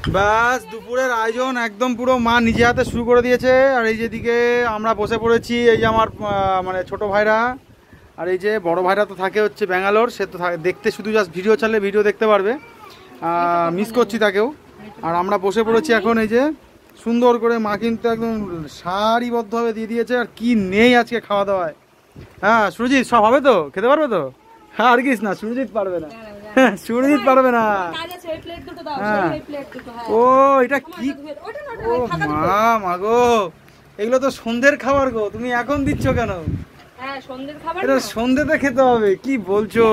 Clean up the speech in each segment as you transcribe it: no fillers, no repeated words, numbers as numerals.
ব্যাস দুপুরের আয়োজন একদম পুরো মা নিজে হাতে শুরু করে দিয়েছে। আর এই যেদিকে আমরা বসে পড়েছি, এই যে আমার মানে ছোট ভাইরা, আর এই যে বড় ভাইরা তো থাকে হচ্ছে ব্যাঙ্গালোর, সে তো দেখতে শুধু জাস্ট ভিডিও ছাড়লে ভিডিও দেখতে পারবে, মিস করছি তাকেও। আর আমরা বসে পড়েছি এখন, এই যে সুন্দর করে মা কিন্তু একদম সারিবদ্ধভাবে দিয়ে দিয়েছে। আর কি নেই আজকে খাওয়া দাওয়ায়। হ্যাঁ সুরজিৎ, সব হবে তো? খেতে পারবে তো? হ্যাঁ আর কিস না, সুরজিৎ পারবে না, সুরজিৎ পারবে না। হ্যাঁ ও এটা কি, ও মা মাগো, এগুলো তো সন্ধ্যের খাবার গো, তুমি এখন দিচ্ছ কেন? এটা সন্ধ্যেতে খেতে হবে, কি বলছো?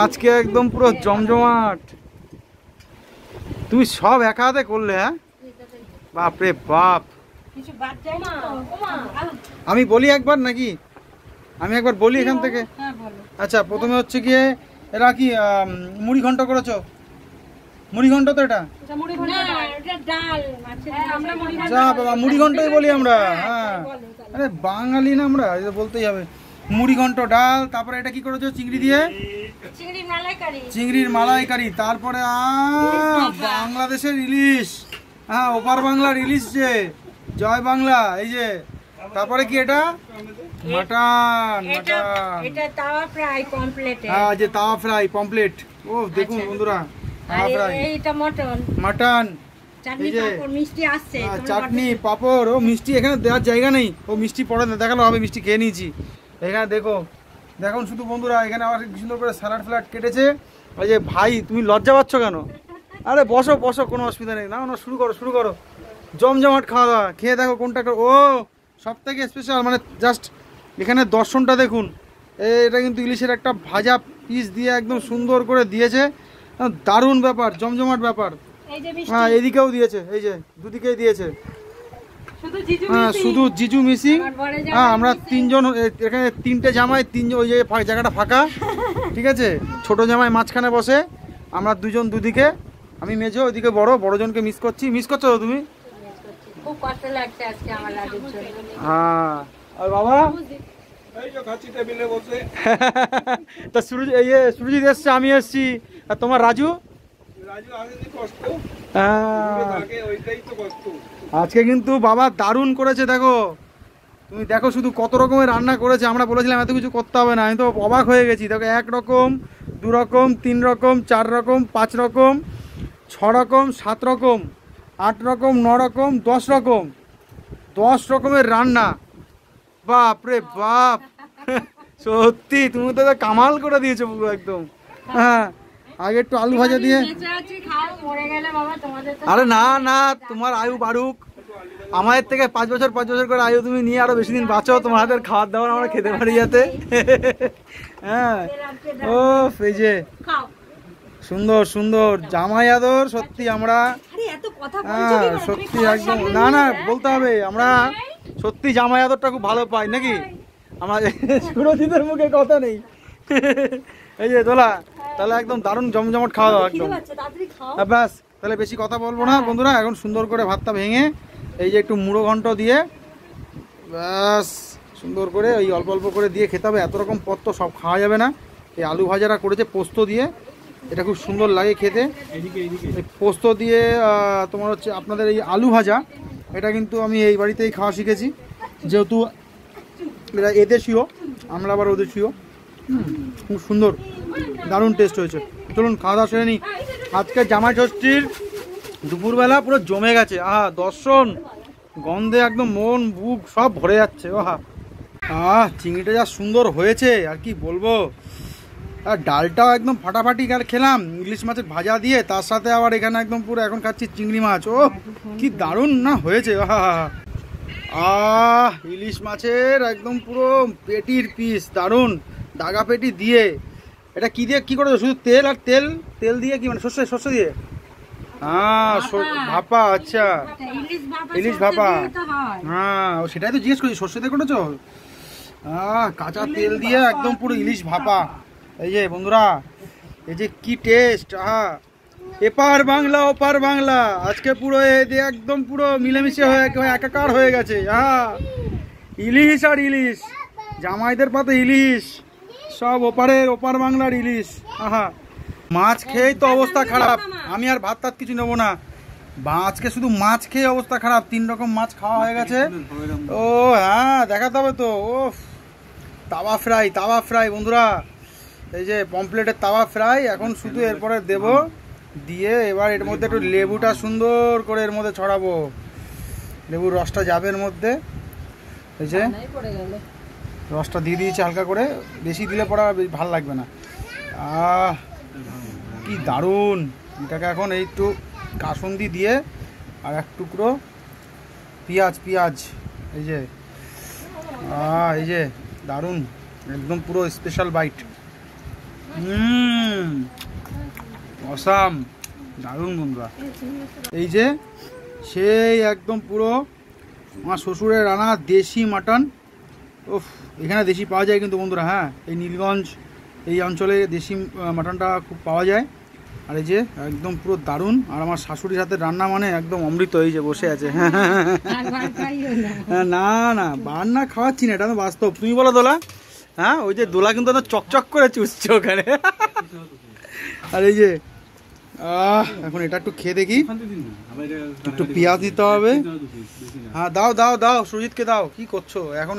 আজকে একদম পুরো জমজমাট। তুমি সব একা হাতে করলে? হ্যাঁ বাপরে বাপ। আমি বলি একবার নাকি? আমি একবার বলি এখান থেকে। আচ্ছা প্রথমে হচ্ছে গিয়ে এরা কি মুড়ি ঘন্ট করেছো? মুড়ি ঘন্ট তো এটা? যা বাবা, মুড়ি ঘন্টই বলি আমরা। হ্যাঁ আরে বাঙালি না আমরা, এটা বলতেই হবে। মুড়ি ঘন্ট, ডাল, তারপরে এটা কি করেছো? চিংড়ি দিয়ে চিংড়ির মালাইকারি, তারপরে বাংলাদেশের ইলিশ, হ্যাঁ ওপার বাংলার ইলিশ, যে জয় বাংলা। এই যে তারপরে কি এটা? মাটন, এটা তাওয়া ফ্রাই পমফ্লেট। হ্যাঁ যে তাওয়া ফ্রাই পমফ্লেট। ও দেখুন বন্ধুরা, তাওয়া ফ্রাই, এইটা মটন, মাটন, চাটনি পাপড়, মিষ্টি আসছে, চাটনি পাপড়। ও মিষ্টি এখানে দেওয়ার জায়গা নেই, ও মিষ্টি পরে দেখালো হবে, মিষ্টি খেয়ে নিয়েছি। এখানে দেখুন শুধু বন্ধুরা, এখানে আবার সুন্দর করে স্যালাড ফ্যালাড কেটেছে। ওই যে ভাই, তুমি লজ্জা পাচ্ছ কেন? আরে বসো বসো, কোনো অসুবিধা নেই, না না শুরু করো। জমজমাট খাওয়া দাওয়া, খেয়ে দেখো কোনটা। ও সব থেকে স্পেশাল, মানে জাস্ট এখানে দর্শনটা দেখুন। এটা কিন্তু ইলিশের একটা ভাজা পিস দিয়ে একদম সুন্দর করে দিয়েছে, দারুণ ব্যাপার, জমজমাট ব্যাপার। হ্যাঁ এদিকেও দিয়েছে, এই যে দুদিকেই দিয়েছে। হ্যাঁ শুধু জিজু মিসিং। হ্যাঁ আমরা তিনজন, এখানে তিনটে জামাই, তিনজন, ওই যে জায়গাটা ফাঁকা, ঠিক আছে। ছোট জামাই মাঝখানে বসে, আমরা দুজন দুদিকে, আমি মেজো, ওইদিকে বড়জনকে মিস করছি। মিস করছো তো তুমি? খুব কষ্ট লাগছে আজকে আমার লাড্ডুর জন্য। হ্যাঁ আর বাবা তা সুরজিৎ এসছে, আমি এসছি, আর তোমার রাজু আজকে কিন্তু বাবা দারুণ করেছে। দেখো তুমি দেখো শুধু কত রকমের রান্না করেছে। আমরা বলেছিলাম এত কিছু করতে হবে না, আমি তো অবাক হয়ে গেছি। দেখো 1 রকম, 2 রকম, 3 রকম, 4 রকম, 5 রকম, 6 রকম, 7 রকম, 8 রকম, 9 রকম, 10 রকম, 10 রকমের রান্না। বাপ রে বাপ, সত্যি তুমি তো কামাল করে দিয়েছো পুরো একদম। হ্যাঁ আগে একটু আলু ভাজা দিয়ে, আরে না না তোমার আয়ু বাড়ুক, আমাদের থেকে 5 বছর করে আয়ু তুমি নিয়ে আরো বেশি দিন বাঁচো, তোমার হাতের খাবার দাবার আমরা খেতে পারি যাতে। হ্যাঁ ও এই যে সুন্দর সুন্দর জামাই আদর, সত্যি আমরা সত্যি একদম, না না বলতে হবে, আমরা সত্যি জামাই আদরটা খুব ভালো পাই নাকি? আমার সুরজিতের মুখে কথা নেই। এই যে দোলা, তাহলে একদম দারুণ জমজমাট খাওয়া দাওয়া একদম। ব্যাস তাহলে বেশি কথা বলবো না বন্ধুরা, এখন সুন্দর করে ভাতটা ভেঙে, এই যে একটু মুড়ো ঘন্ট দিয়ে, ব্যাস সুন্দর করে ওই অল্প অল্প করে দিয়ে খেতে হবে। এত রকম পদ তো সব খাওয়া যাবে না। এই আলু ভাজাটা করেছে পোস্ত দিয়ে, এটা খুব সুন্দর লাগে খেতে। পোস্ত দিয়ে তোমার হচ্ছে আপনাদের এই আলু ভাজা, এটা কিন্তু আমি এই বাড়িতেই খাওয়া শিখেছি, যেহেতু এটা এদেশীয়, আমরা আবার ওদেশীয়। খুব সুন্দর, দারুণ টেস্ট হয়েছে। চলুন খাওয়া দাওয়া সেরে নিই। আজকে জামাই ষষ্ঠীর দুপুরবেলা পুরো জমে গেছে। দর্শন গন্ধে একদম মন বুক সব ভরে যাচ্ছে। চিংড়িটা যা সুন্দর হয়েছে আর কি বলবো। আর ডালটাও একদম ফাটাফাটি খেলাম ইলিশ মাছের ভাজা দিয়ে, তার সাথে আবার এখানে একদম পুরো এখন খাচ্ছি চিংড়ি মাছ। ও কি দারুণ না হয়েছে। ইলিশ মাছের একদম পুরো পেটির পিস, দারুণ দাগা পেটি দিয়ে। এটা কি দিয়ে কি করেছো? শুধু তেল আর তেল দিয়ে কি, মানে সর্ষে দিয়ে? ভাপা, আচ্ছা ইলিশ ভাপা। হ্যাঁ সেটাই তো জিজ্ঞেস করছি, সর্ষে দিয়ে করেছো? কাঁচা তেল দিয়ে একদম পুরো ইলিশ ভাপা। এই যে বন্ধুরা, এই যে কি টেস্ট। এপার বাংলা ওপার বাংলা, আজকে পুরো একদম পুরো মিলেমিশে হয়ে একাকার হয়ে গেছে। ইলিশ আর ইলিশ, জামাইদের পাতে ইলিশ, সব ওপার বাংলার ইলিশ। আহা, মাছ খেয়েই তো অবস্থা খারাপ। আমি আর ভাত টাত কিছু নেবো না, আজকে শুধু মাছ খেয়ে অবস্থা খারাপ। 3 রকম মাছ খাওয়া হয়ে গেছে। ও হ্যাঁ, দেখাতে হবে তো। ও তাওয়া ফ্রাই বন্ধুরা, এই যে পমপ্লেটের তাওয়া ফ্রাই। এখন শুধু এরপরে দেব, দিয়ে এবার এর মধ্যে একটু লেবুটা সুন্দর করে এর মধ্যে ছড়াবো। লেবুর রসটা যাবে এর মধ্যে। এই যে রসটা দিয়ে দিয়েছি হালকা করে, বেশি দিলে পরে ভালো লাগবে না। কি দারুণ! এটাকে এখন এই একটু কাসুন্দি দিয়ে আর এক টুকরো পেঁয়াজ, এই যে এই যে দারুণ, একদম পুরো স্পেশাল বাইট। অসাম, দারুণ বন্ধুরা। এই যে সেই একদম পুরো আমার শ্বশুরের রান্না দেশি মাটন। ওফ, এখানে দেশি পাওয়া যায় কিন্তু বন্ধুরা। হ্যাঁ, এই নীলগঞ্জ এই অঞ্চলে দেশি মাটনটা খুব পাওয়া যায়। আর এই যে একদম পুরো দারুণ। আর আমার শাশুড়ির হাতে রান্না মানে একদম অমৃত। এই যে বসে আছে। না বান্না খাওয়াচ্ছি না, এটা তো বাস্তব। তুমি বলো দোলা। হ্যাঁ, ওই যে দোলা কিন্তু চকচক করে চুষছে ওখানে। আর এই যে এখন এটা একটু খেয়ে দেখি। একটু পেঁয়াজ দিতে হবে। হ্যাঁ, দাও সুজিতকে দাও। কি করছো এখন?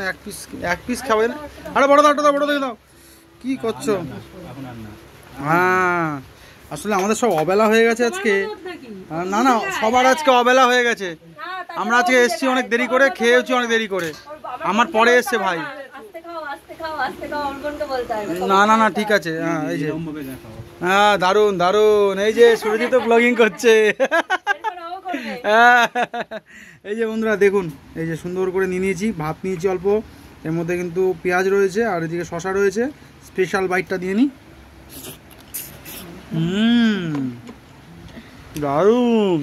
এক পিস খাবে না? আরে বড় দেখে দাও। কি করছো? হ্যাঁ, আসলে আমাদের সব অবেলা হয়ে গেছে আজকে। না সবার আজকে অবেলা হয়ে গেছে। আমরা আজকে এসছি অনেক দেরি করে, খেয়েছি অনেক দেরি করে। আমার পরে এসছে ভাই। না ঠিক আছে। হ্যাঁ, এই যে হ্যাঁ, দারুণ। এই যে সুরজিৎ ব্লগিং করছে। এই যে বন্ধুরা দেখুন, এই যে সুন্দর করে নিয়েছি, ভাত নিয়েছি অল্প, এর মধ্যে কিন্তু পেঁয়াজ রয়েছে আর এদিকে শশা রয়েছে। স্পেশাল বাইটটা দিয়ে নিই। দারুণ।